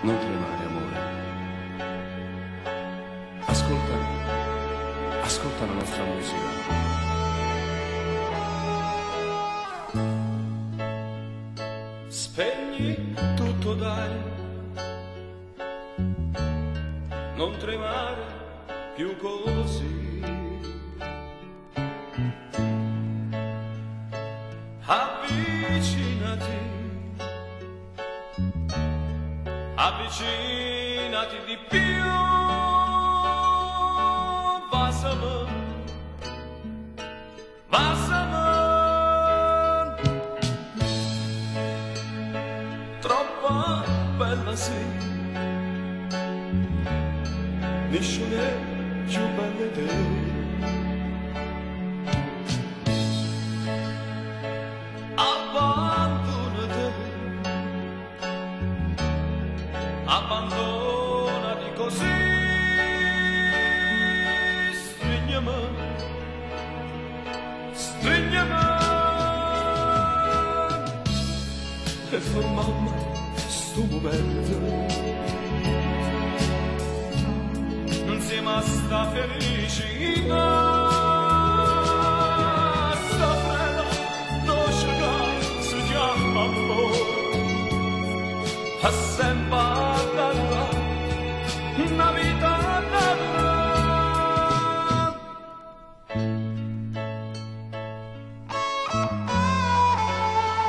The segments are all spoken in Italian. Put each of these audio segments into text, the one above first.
Non tremare, amore. Ascolta, ascolta la nostra musica. Spegni tutto, dai. Non tremare più così. Avvicinati, avvicinati di più, Wasserman, Wasserman, troppo bella sì, nessuno è più bella di te. Abbandonati così, strignami, strignami e fermammo sto momento insieme a sta felicità, sta frena dolce che si chiama amore, a sempre una vita bella.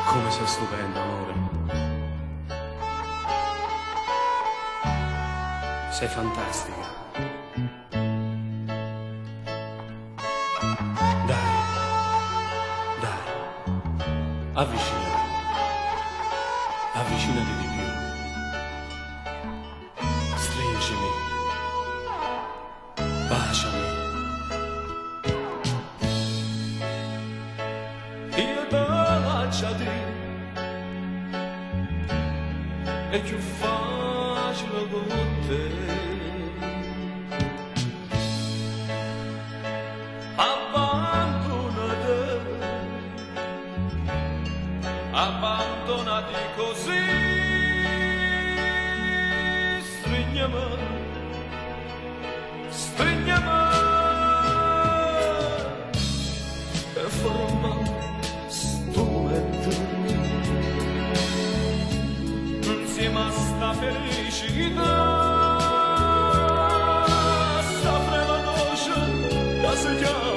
Come sei stupenda, amore. Sei fantastica. Dai, dai, avvicinati, avvicinati di più. Stringimi, baciami. Io te lascio dire, è più facile con te. Abbandonati, abbandonati così. Strignami, strignami e farò sto momento insieme a sta felicità, sta frema dolce che si chiama